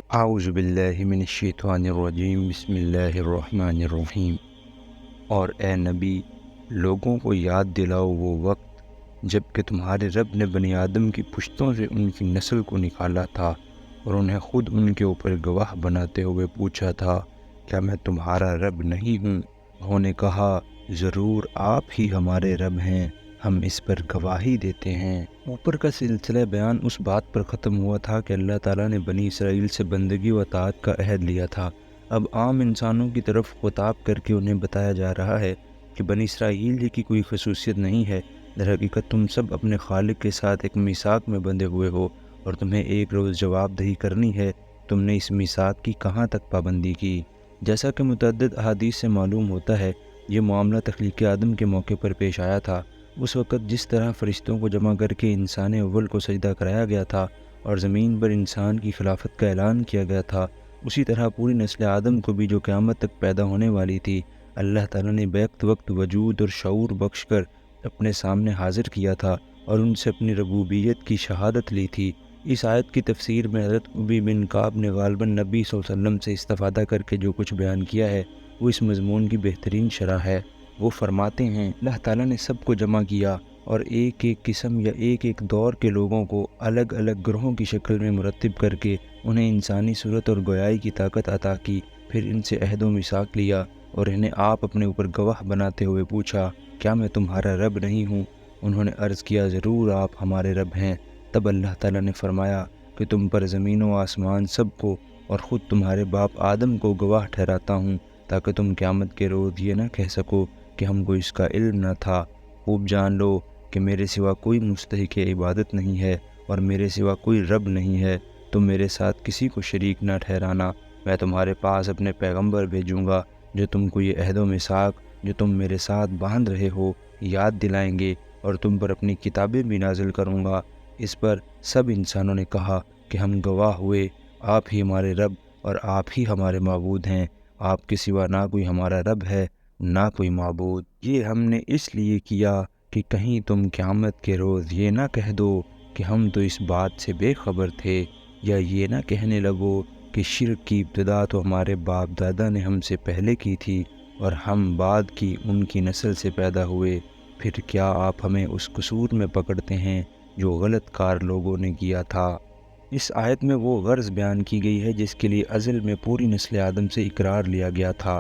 اعوذ باللہ من الشیطان الرجیم بسم اللہ الرحمن الرحیم۔ اور اے نبی، لوگوں کو یاد دلاؤ وہ وقت جب کہ تمہارے رب نے بنی آدم کی پشتوں سے ان کی نسل کو نکالا تھا اور انہیں خود ان کے اوپر گواہ بناتے ہوئے پوچھا تھا، کیا میں تمہارا رب نہیں ہوں؟ انہوں نے کہا، ضرور آپ ہی ہمارے رب ہیں، ہم اس پر گواہی دیتے ہیں۔ اوپر کا سلسلہ بیان اس بات پر ختم ہوا تھا کہ اللہ تعالیٰ نے بنی اسرائیل سے بندگی و اطاعت کا عہد لیا تھا۔ اب عام انسانوں کی طرف خطاب کر کے انہیں بتایا جا رہا ہے کہ بنی اسرائیل ہی کی کوئی خصوصیت نہیں ہے، در حقیقت تم سب اپنے خالق کے ساتھ ایک میثاق میں بندھے ہوئے ہو اور تمہیں ایک روز جواب دہی کرنی ہے۔ تم نے اس میثاق کی کہاں تک پابندی کی؟ جیسا کہ متعدد احادیث سے معلوم ہوتا ہے، یہ معاملہ تخلیق آدم کے موقع پر پیش آیا تھا۔ اس وقت جس طرح فرشتوں کو جمع کر کے انسان اول کو سجدہ کرایا گیا تھا اور زمین پر انسان کی خلافت کا اعلان کیا گیا تھا، اسی طرح پوری نسل آدم کو بھی جو قیامت تک پیدا ہونے والی تھی، اللہ تعالیٰ نے بیک وقت وجود اور شعور بخش کر اپنے سامنے حاضر کیا تھا اور ان سے اپنی ربوبیت کی شہادت لی تھی۔ اس آیت کی تفسیر میں حضرت ابی بن کعب نے غالباً نبی صلی اللہ علیہ وسلم سے استفادہ کر کے جو کچھ بیان کیا ہے وہ اس مضمون کی بہترین شرح ہے۔ وہ فرماتے ہیں، اللہ تعالیٰ نے سب کو جمع کیا اور ایک ایک قسم یا ایک ایک دور کے لوگوں کو الگ الگ گروہوں کی شکل میں مرتب کر کے انہیں انسانی صورت اور گویائی کی طاقت عطا کی، پھر ان سے عہد و میثاق لیا اور انہیں آپ اپنے اوپر گواہ بناتے ہوئے پوچھا، کیا میں تمہارا رب نہیں ہوں؟ انہوں نے عرض کیا، ضرور آپ ہمارے رب ہیں۔ تب اللہ تعالیٰ نے فرمایا کہ تم پر زمین و آسمان سب کو اور خود تمہارے باپ آدم کو گواہ ٹھہراتا ہوں، تاکہ تم قیامت کے روز یہ نہ کہہ سکو کہ ہم کو اس کا علم نہ تھا۔ خوب جان لو کہ میرے سوا کوئی مستحق عبادت نہیں ہے اور میرے سوا کوئی رب نہیں ہے، تم میرے ساتھ کسی کو شریک نہ ٹھہرانا۔ میں تمہارے پاس اپنے پیغمبر بھیجوں گا جو تم کو یہ عہد و میثاق جو تم میرے ساتھ باندھ رہے ہو یاد دلائیں گے، اور تم پر اپنی کتابیں بھی نازل کروں گا۔ اس پر سب انسانوں نے کہا کہ ہم گواہ ہوئے، آپ ہی ہمارے رب اور آپ ہی ہمارے معبود ہیں، آپ کے سوا نہ کوئی ہمارا رب ہے نہ کوئی معبود۔ یہ ہم نے اس لیے کیا کہ کہیں تم قیامت کے روز یہ نہ کہہ دو کہ ہم تو اس بات سے بے خبر تھے، یا یہ نہ کہنے لگو کہ شرک کی ابتدا تو ہمارے باپ دادا نے ہم سے پہلے کی تھی اور ہم بعد کی ان کی نسل سے پیدا ہوئے، پھر کیا آپ ہمیں اس قصور میں پکڑتے ہیں جو غلط کار لوگوں نے کیا تھا۔ اس آیت میں وہ غرض بیان کی گئی ہے جس کے لیے ازل میں پوری نسل آدم سے اقرار لیا گیا تھا،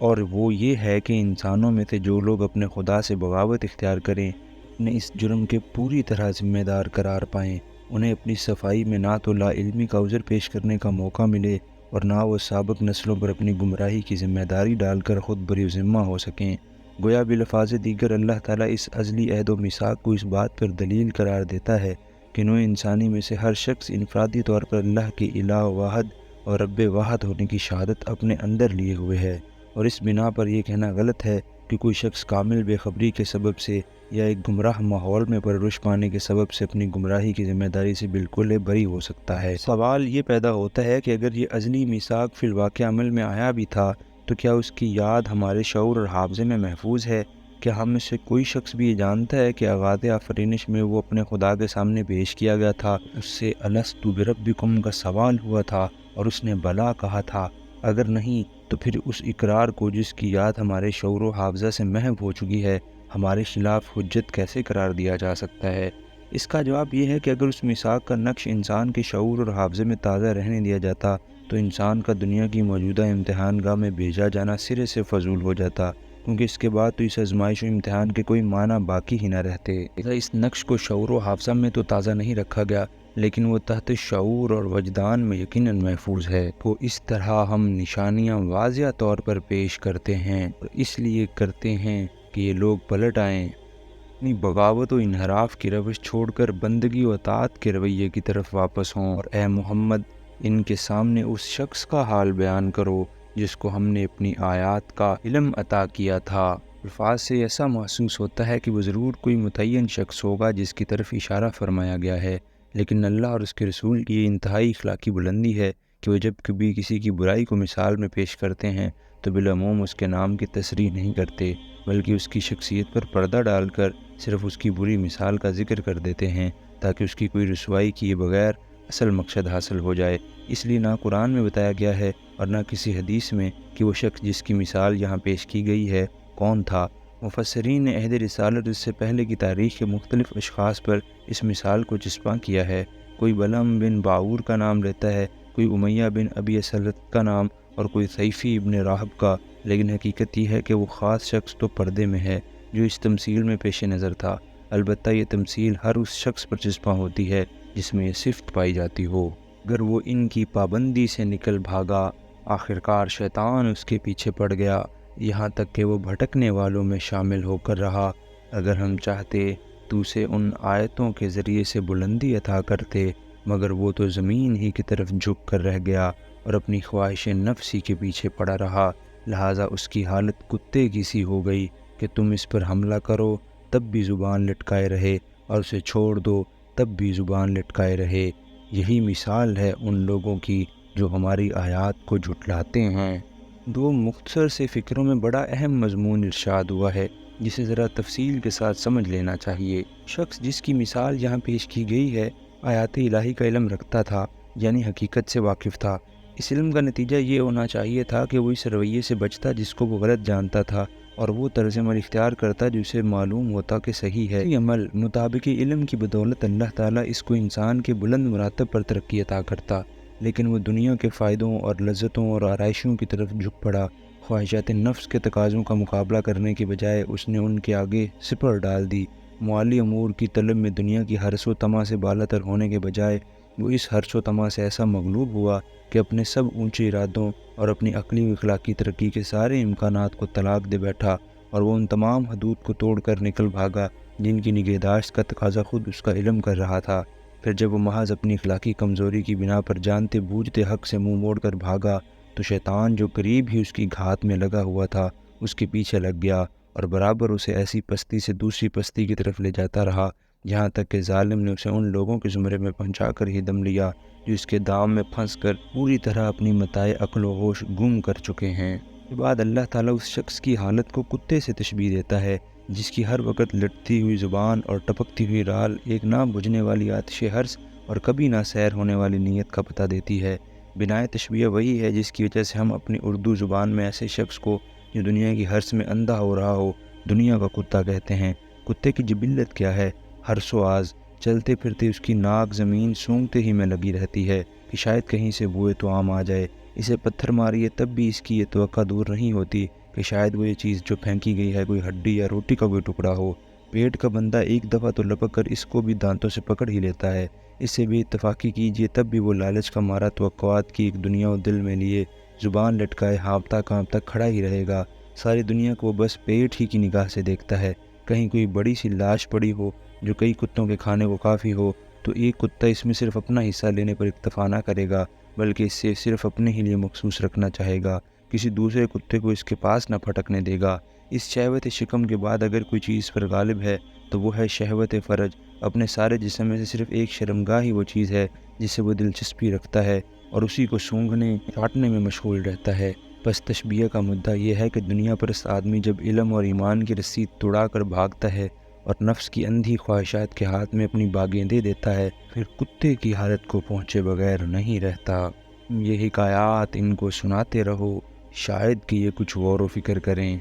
اور وہ یہ ہے کہ انسانوں میں سے جو لوگ اپنے خدا سے بغاوت اختیار کریں، اپنے اس جرم کے پوری طرح ذمہ دار قرار پائیں، انہیں اپنی صفائی میں نہ تو لا علمی کا عذر پیش کرنے کا موقع ملے اور نہ وہ سابق نسلوں پر اپنی گمراہی کی ذمہ داری ڈال کر خود بری ذمہ ہو سکیں۔ گویا بلفاظ دیگر اللہ تعالیٰ اس ازلی عہد و میثاق کو اس بات پر دلیل قرار دیتا ہے کہ نوع انسانی میں سے ہر شخص انفرادی طور پر اللہ کے الہ واحد اور رب واحد ہونے کی شہادت اپنے اندر لیے ہوئے ہے، اور اس بنا پر یہ کہنا غلط ہے کہ کوئی شخص کامل بے خبری کے سبب سے یا ایک گمراہ ماحول میں پرورش پانے کے سبب سے اپنی گمراہی کی ذمہ داری سے بالکل بری ہو سکتا ہے۔ سوال یہ پیدا ہوتا ہے کہ اگر یہ ازلی میثاق فی الواقع عمل میں آیا بھی تھا تو کیا اس کی یاد ہمارے شعور اور حافظے میں محفوظ ہے؟ کیا ہم میں سے کوئی شخص بھی یہ جانتا ہے کہ آغاز آفرینش میں وہ اپنے خدا کے سامنے پیش کیا گیا تھا، اس سے الست بربکم کا سوال ہوا تھا اور اس نے بلا کہا تھا؟ اگر نہیں تو پھر اس اقرار کو جس کی یاد ہمارے شعور و حافظہ سے محو ہو چکی ہے ہمارے خلاف حجت کیسے قرار دیا جا سکتا ہے؟ اس کا جواب یہ ہے کہ اگر اس میثاق کا نقش انسان کے شعور اور حافظے میں تازہ رہنے دیا جاتا تو انسان کا دنیا کی موجودہ امتحان گاہ میں بھیجا جانا سرے سے فضول ہو جاتا، کیونکہ اس کے بعد تو اس آزمائش و امتحان کے کوئی معنی باقی ہی نہ رہتے۔ اس نقش کو شعور و حافظہ میں تو تازہ نہیں رکھا گیا، لیکن وہ تحت شعور اور وجدان میں یقیناً محفوظ ہے۔ تو اس طرح ہم نشانیاں واضح طور پر پیش کرتے ہیں اور اس لیے کرتے ہیں کہ یہ لوگ پلٹ آئیں، اپنی بغاوت و انحراف کی روش چھوڑ کر بندگی و اطاعت کے رویے کی طرف واپس ہوں۔ اور اے محمد، ان کے سامنے اس شخص کا حال بیان کرو جس کو ہم نے اپنی آیات کا علم عطا کیا تھا۔ الفاظ سے ایسا محسوس ہوتا ہے کہ وہ ضرور کوئی متعین شخص ہوگا جس کی طرف اشارہ فرمایا گیا ہے، لیکن اللہ اور اس کے رسول کی یہ انتہائی اخلاقی بلندی ہے کہ وہ جب کبھی کسی کی برائی کو مثال میں پیش کرتے ہیں تو بالعموم اس کے نام کی تصریح نہیں کرتے، بلکہ اس کی شخصیت پر پردہ ڈال کر صرف اس کی بری مثال کا ذکر کر دیتے ہیں تاکہ اس کی کوئی رسوائی کیے بغیر اصل مقصد حاصل ہو جائے۔ اس لیے نہ قرآن میں بتایا گیا ہے اور نہ کسی حدیث میں کہ وہ شخص جس کی مثال یہاں پیش کی گئی ہے کون تھا۔ مفسرین نے عہد رسالت اس سے پہلے کی تاریخ کے مختلف اشخاص پر اس مثال کو چسپاں کیا ہے۔ کوئی بلعم بن باعور کا نام لیتا ہے، کوئی امیہ بن ابی اسلط کا نام اور کوئی سیفی ابن راہب کا، لیکن حقیقت یہ ہے کہ وہ خاص شخص تو پردے میں ہے جو اس تمثیل میں پیش نظر تھا۔ البتہ یہ تمثیل ہر اس شخص پر چسپاں ہوتی ہے جس میں یہ صفت پائی جاتی ہو۔ اگر وہ ان کی پابندی سے نکل بھاگا، آخرکار شیطان اس کے پیچھے پڑ گیا، یہاں تک کہ وہ بھٹکنے والوں میں شامل ہو کر رہا۔ اگر ہم چاہتے تو اسے ان آیتوں کے ذریعے سے بلندی عطا کرتے، مگر وہ تو زمین ہی کی طرف جھک کر رہ گیا اور اپنی خواہش نفسی کے پیچھے پڑا رہا، لہٰذا اس کی حالت کتے کی سی ہو گئی کہ تم اس پر حملہ کرو تب بھی زبان لٹکائے رہے اور اسے چھوڑ دو تب بھی زبان لٹکائے رہے۔ یہی مثال ہے ان لوگوں کی جو ہماری آیات کو جھٹلاتے ہیں۔ دو مختصر سے فکروں میں بڑا اہم مضمون ارشاد ہوا ہے جسے ذرا تفصیل کے ساتھ سمجھ لینا چاہیے۔ شخص جس کی مثال یہاں پیش کی گئی ہے آیات الہی کا علم رکھتا تھا، یعنی حقیقت سے واقف تھا۔ اس علم کا نتیجہ یہ ہونا چاہیے تھا کہ وہ اس رویے سے بچتا جس کو وہ غلط جانتا تھا، اور وہ طرز عمل اختیار کرتا جسے معلوم ہوتا کہ صحیح ہے۔ یہ عمل مطابق علم کی بدولت اللہ تعالیٰ اس کو انسان کے بلند مراتب پر ترقی عطا کرتا، لیکن وہ دنیا کے فائدوں اور لذتوں اور آرائشوں کی طرف جھک پڑا۔ خواہشات نفس کے تقاضوں کا مقابلہ کرنے کے بجائے اس نے ان کے آگے سپر ڈال دی۔ معالی امور کی طلب میں دنیا کی حرص و طمع سے بالا تر ہونے کے بجائے وہ اس حرص و طمع سے ایسا مغلوب ہوا کہ اپنے سب اونچے ارادوں اور اپنی عقلی و اخلاقی ترقی کے سارے امکانات کو طلاق دے بیٹھا، اور وہ ان تمام حدود کو توڑ کر نکل بھاگا جن کی نگہداشت کا تقاضا خود اس کا علم کر رہا تھا۔ پھر جب وہ محض اپنی اخلاقی کمزوری کی بنا پر جانتے بوجھتے حق سے منہ موڑ کر بھاگا تو شیطان جو قریب ہی اس کی گھات میں لگا ہوا تھا اس کے پیچھے لگ گیا اور برابر اسے ایسی پستی سے دوسری پستی کی طرف لے جاتا رہا، یہاں تک کہ ظالم نے اسے ان لوگوں کے زمرے میں پہنچا کر ہی دم لیا جو اس کے دام میں پھنس کر پوری طرح اپنی متاع عقل و ہوش گم کر چکے ہیں۔ اس کے بعد اللہ تعالیٰ اس شخص کی حالت کو کتے سے تشبیہ دیتا ہے جس کی ہر وقت لٹتی ہوئی زبان اور ٹپکتی ہوئی رال ایک نہ بجھنے والی آتش حرص اور کبھی نہ سیر ہونے والی نیت کا پتہ دیتی ہے۔ بنائے تشبیہ وہی ہے جس کی وجہ سے ہم اپنی اردو زبان میں ایسے شخص کو جو دنیا کی حرص میں اندھا ہو رہا ہو دنیا کا کتا کہتے ہیں۔ کتے کی جبلت کیا ہے؟ حرص و آز، چلتے پھرتے اس کی ناک زمین سونگھتے ہی میں لگی رہتی ہے کہ شاید کہیں سے بوئے تو عام آ جائے۔ اسے پتھر ماریے تب بھی اس کی یہ توقع دور نہیں ہوتی کہ شاید وہ یہ چیز جو پھینکی گئی ہے کوئی ہڈی یا روٹی کا کوئی ٹکڑا ہو۔ پیٹ کا بندہ ایک دفعہ تو لپک کر اس کو بھی دانتوں سے پکڑ ہی لیتا ہے۔ اس سے بھی اتفاقی کیجیے تب بھی وہ لالچ کا مارا توقعات کی ایک دنیا و دل میں لیے زبان لٹکائے ہانپتا کانپتا کھڑا ہی رہے گا۔ ساری دنیا کو وہ بس پیٹ ہی کی نگاہ سے دیکھتا ہے۔ کہیں کوئی بڑی سی لاش پڑی ہو جو کئی کتوں کے کھانے کو کافی ہو تو ایک کتا اس میں صرف اپنا حصہ لینے پر اکتفا نہ کرے گا بلکہ اس سے صرف اپنے ہی لیے مخصوص رکھنا چاہے گا، کسی دوسرے کتے کو اس کے پاس نہ پھٹکنے دے گا۔ اس شہوت شکم کے بعد اگر کوئی چیز پر غالب ہے تو وہ ہے شہوت فرج۔ اپنے سارے جسم میں سے صرف ایک شرمگاہ ہی وہ چیز ہے جس سے وہ دلچسپی رکھتا ہے اور اسی کو سونگھنے چاٹنے میں مشغول رہتا ہے۔ بس تشبیہ کا مدعا یہ ہے کہ دنیا پرست آدمی جب علم اور ایمان کی رسی توڑا کر بھاگتا ہے اور نفس کی اندھی خواہشات کے ہاتھ میں اپنی باغیں دے دیتا ہے پھر کتے کی حالت کو پہنچے بغیر نہیں رہتا۔ یہ حکایات ان کو سناتے رہو، شاید کہ یہ کچھ غور و فکر کریں۔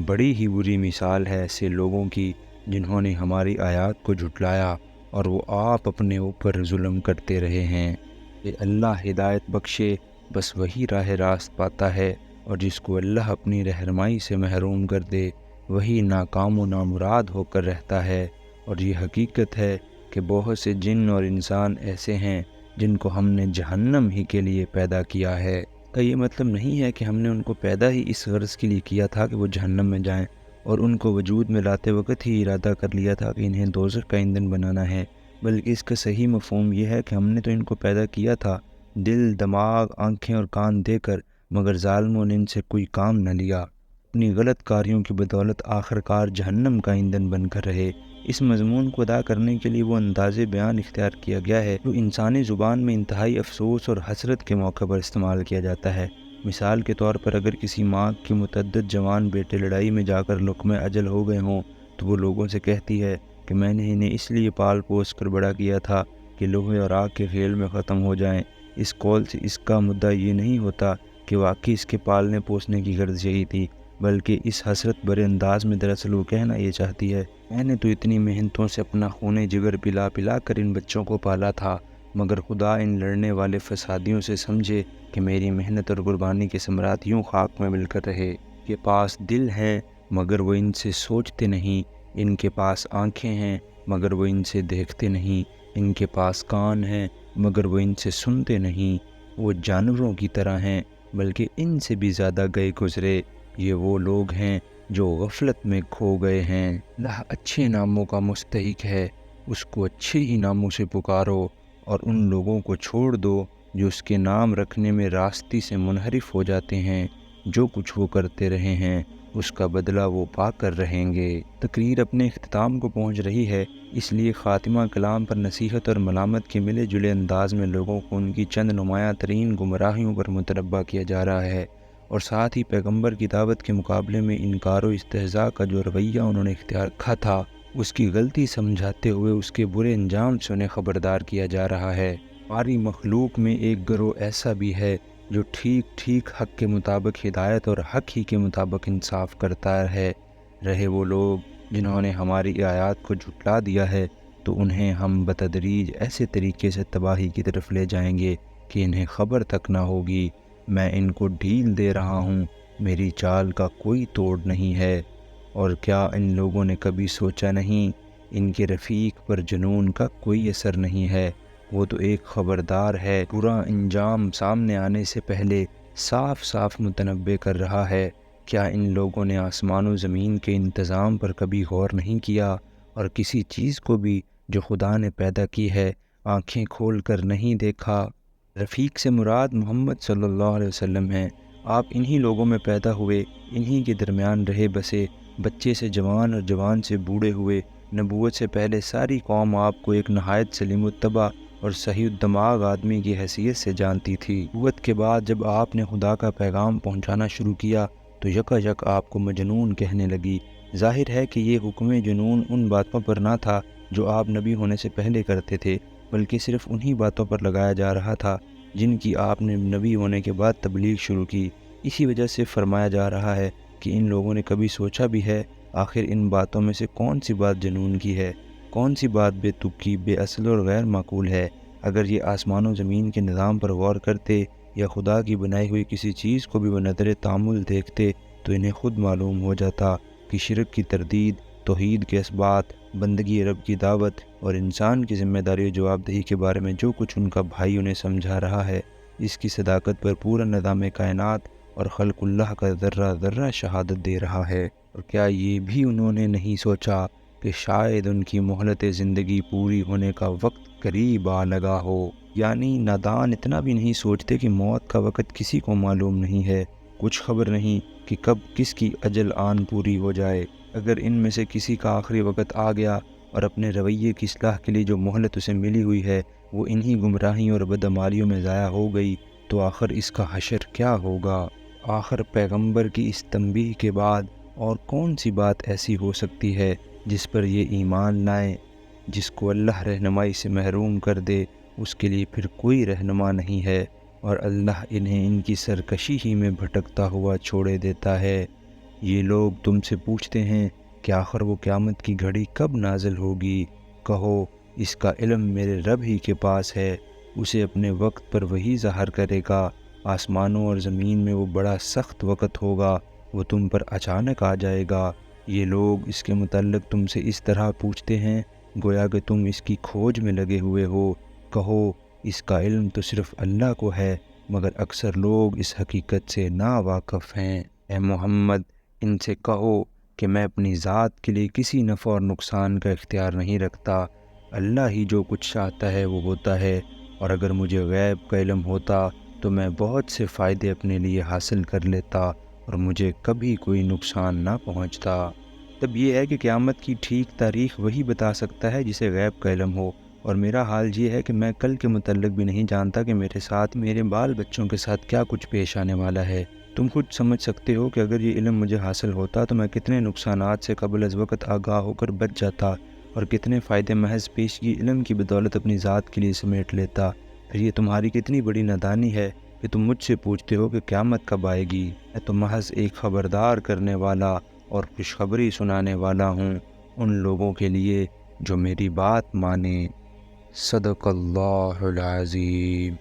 بڑی ہی بری مثال ہے ایسے لوگوں کی جنہوں نے ہماری آیات کو جھٹلایا اور وہ آپ اپنے اوپر ظلم کرتے رہے ہیں۔ کہ اللہ ہدایت بخشے بس وہی راہ راست پاتا ہے، اور جس کو اللہ اپنی رہنمائی سے محروم کر دے وہی ناکام و نامراد ہو کر رہتا ہے۔ اور یہ حقیقت ہے کہ بہت سے جن اور انسان ایسے ہیں جن کو ہم نے جہنم ہی کے لیے پیدا کیا ہے۔ کا یہ مطلب نہیں ہے کہ ہم نے ان کو پیدا ہی اس غرض کے لیے کیا تھا کہ وہ جہنم میں جائیں اور ان کو وجود میں لاتے وقت ہی ارادہ کر لیا تھا کہ انہیں دوزخ کا ایندھن بنانا ہے، بلکہ اس کا صحیح مفہوم یہ ہے کہ ہم نے تو ان کو پیدا کیا تھا دل، دماغ، آنکھیں اور کان دے کر، مگر ظالموں نے ان سے کوئی کام نہ لیا، اپنی غلط کاریوں کی بدولت آخرکار جہنم کا ایندھن بن کر رہے۔ اس مضمون کو ادا کرنے کے لیے وہ انداز بیان اختیار کیا گیا ہے جو انسانی زبان میں انتہائی افسوس اور حسرت کے موقع پر استعمال کیا جاتا ہے۔ مثال کے طور پر اگر کسی ماں کے متعدد جوان بیٹے لڑائی میں جا کر لقمہ اجل ہو گئے ہوں تو وہ لوگوں سے کہتی ہے کہ میں نے انہیں اس لیے پال پوس کر بڑا کیا تھا کہ لوہے اور آگ کے کھیل میں ختم ہو جائیں۔ اس قول سے اس کا مدعا یہ نہیں ہوتا کہ واقعی اس کے پالنے پوسنے کی غرض یہی تھی، بلکہ اس حسرت برے انداز میں دراصل وہ کہنا یہ چاہتی ہے، میں نے تو اتنی محنتوں سے اپنا خون جگر پلا پلا کر ان بچوں کو پالا تھا، مگر خدا ان لڑنے والے فسادیوں سے سمجھے کہ میری محنت اور قربانی کے ثمرات یوں خاک میں مل کر رہے۔ کے پاس دل ہیں مگر وہ ان سے سوچتے نہیں، ان کے پاس آنکھیں ہیں مگر وہ ان سے دیکھتے نہیں، ان کے پاس کان ہیں مگر وہ ان سے سنتے نہیں، وہ جانوروں کی طرح ہیں بلکہ ان سے بھی زیادہ گئے گزرے، یہ وہ لوگ ہیں جو غفلت میں کھو گئے ہیں۔ اللہ اچھے ناموں کا مستحق ہے، اس کو اچھے ہی ناموں سے پکارو، اور ان لوگوں کو چھوڑ دو جو اس کے نام رکھنے میں راستی سے منحرف ہو جاتے ہیں۔ جو کچھ وہ کرتے رہے ہیں اس کا بدلہ وہ پا کر رہیں گے۔ تقریر اپنے اختتام کو پہنچ رہی ہے، اس لیے خاتمہ کلام پر نصیحت اور ملامت کے ملے جلے انداز میں لوگوں کو ان کی چند نمایاں ترین گمراہیوں پر متنبہ کیا جا رہا ہے، اور ساتھ ہی پیغمبر کی دعوت کے مقابلے میں انکار و استہزاء کا جو رویہ انہوں نے اختیار کیا تھا اس کی غلطی سمجھاتے ہوئے اس کے برے انجام سے انہیں خبردار کیا جا رہا ہے۔ ہماری مخلوق میں ایک گروہ ایسا بھی ہے جو ٹھیک ٹھیک حق کے مطابق ہدایت اور حق ہی کے مطابق انصاف کرتا ہے۔ رہے وہ لوگ جنہوں نے ہماری آیات کو جھٹلا دیا ہے تو انہیں ہم بتدریج ایسے طریقے سے تباہی کی طرف لے جائیں گے کہ انہیں خبر تک نہ ہوگی۔ میں ان کو ڈھیل دے رہا ہوں، میری چال کا کوئی توڑ نہیں ہے۔ اور کیا ان لوگوں نے کبھی سوچا نہیں، ان کے رفیق پر جنون کا کوئی اثر نہیں ہے، وہ تو ایک خبردار ہے، برا انجام سامنے آنے سے پہلے صاف صاف متنبہ کر رہا ہے۔ کیا ان لوگوں نے آسمان و زمین کے انتظام پر کبھی غور نہیں کیا، اور کسی چیز کو بھی جو خدا نے پیدا کی ہے آنکھیں کھول کر نہیں دیکھا؟ رفیق سے مراد محمد صلی اللہ علیہ وسلم ہیں۔ آپ انہی لوگوں میں پیدا ہوئے، انہی کے درمیان رہے بسے، بچے سے جوان اور جوان سے بوڑھے ہوئے۔ نبوت سے پہلے ساری قوم آپ کو ایک نہایت سلیم الطبع اور صحیح الدماغ آدمی کی حیثیت سے جانتی تھی۔ نبوت کے بعد جب آپ نے خدا کا پیغام پہنچانا شروع کیا تو یکایک آپ کو مجنون کہنے لگی۔ ظاہر ہے کہ یہ حکم جنون ان باتوں پر نہ تھا جو آپ نبی ہونے سے پہلے کرتے تھے، بلکہ صرف انہی باتوں پر لگایا جا رہا تھا جن کی آپ نے نبی ہونے کے بعد تبلیغ شروع کی۔ اسی وجہ سے فرمایا جا رہا ہے کہ ان لوگوں نے کبھی سوچا بھی ہے آخر ان باتوں میں سے کون سی بات جنون کی ہے، کون سی بات بے تکی، بے اصل اور غیر معقول ہے؟ اگر یہ آسمان و زمین کے نظام پر غور کرتے یا خدا کی بنائی ہوئی کسی چیز کو بھی بنظر تأمل دیکھتے تو انہیں خود معلوم ہو جاتا کہ شرک کی تردید، توحید کے اثبات، بندگی رب کی دعوت اور انسان کی ذمہ داری و جواب دہی کے بارے میں جو کچھ ان کا بھائی انہیں سمجھا رہا ہے، اس کی صداقت پر پورا نظام کائنات اور خلق اللہ کا ذرہ ذرہ شہادت دے رہا ہے۔ اور کیا یہ بھی انہوں نے نہیں سوچا کہ شاید ان کی مہلت زندگی پوری ہونے کا وقت قریب آ لگا ہو؟ یعنی نادان اتنا بھی نہیں سوچتے کہ موت کا وقت کسی کو معلوم نہیں ہے، کچھ خبر نہیں کہ کب کس کی اجل آن پوری ہو جائے۔ اگر ان میں سے کسی کا آخری وقت آ گیا اور اپنے رویے کی اصلاح کے لیے جو مہلت اسے ملی ہوئی ہے وہ انہی گمراہیوں اور بدعمالیوں میں ضائع ہو گئی تو آخر اس کا حشر کیا ہوگا؟ آخر پیغمبر کی اس تنبیہ کے بعد اور کون سی بات ایسی ہو سکتی ہے جس پر یہ ایمان لائیں؟ جس کو اللہ رہنمائی سے محروم کر دے اس کے لیے پھر کوئی رہنما نہیں ہے، اور اللہ انہیں ان کی سرکشی ہی میں بھٹکتا ہوا چھوڑے دیتا ہے۔ یہ لوگ تم سے پوچھتے ہیں کہ آخر وہ قیامت کی گھڑی کب نازل ہوگی؟ کہو اس کا علم میرے رب ہی کے پاس ہے، اسے اپنے وقت پر وہی ظاہر کرے گا۔ آسمانوں اور زمین میں وہ بڑا سخت وقت ہوگا، وہ تم پر اچانک آ جائے گا۔ یہ لوگ اس کے متعلق تم سے اس طرح پوچھتے ہیں گویا کہ تم اس کی کھوج میں لگے ہوئے ہو۔ کہو اس کا علم تو صرف اللہ کو ہے، مگر اکثر لوگ اس حقیقت سے نا واقف ہیں۔ اے محمد ان سے کہو کہ میں اپنی ذات کے لیے کسی نفع اور نقصان کا اختیار نہیں رکھتا، اللہ ہی جو کچھ چاہتا ہے وہ ہوتا ہے، اور اگر مجھے غیب کا علم ہوتا تو میں بہت سے فائدے اپنے لیے حاصل کر لیتا اور مجھے کبھی کوئی نقصان نہ پہنچتا۔ تب یہ ہے کہ قیامت کی ٹھیک تاریخ وہی بتا سکتا ہے جسے غیب کا علم ہو، اور میرا حال یہ ہے کہ میں کل کے متعلق بھی نہیں جانتا کہ میرے ساتھ، میرے بال بچوں کے ساتھ کیا کچھ پیش آنے والا ہے۔ تم خود سمجھ سکتے ہو کہ اگر یہ علم مجھے حاصل ہوتا تو میں کتنے نقصانات سے قبل از وقت آگاہ ہو کر بچ جاتا، اور کتنے فائدے محض پیشگی علم کی بدولت اپنی ذات کے لیے سمیٹ لیتا، پھر یہ تمہاری کتنی بڑی نادانی ہے کہ تم مجھ سے پوچھتے ہو کہ قیامت کب آئے گی۔ میں تو محض ایک خبردار کرنے والا اور خوشخبری سنانے والا ہوں ان لوگوں کے لیے جو میری بات مانیں۔ صدق اللہ العظیم۔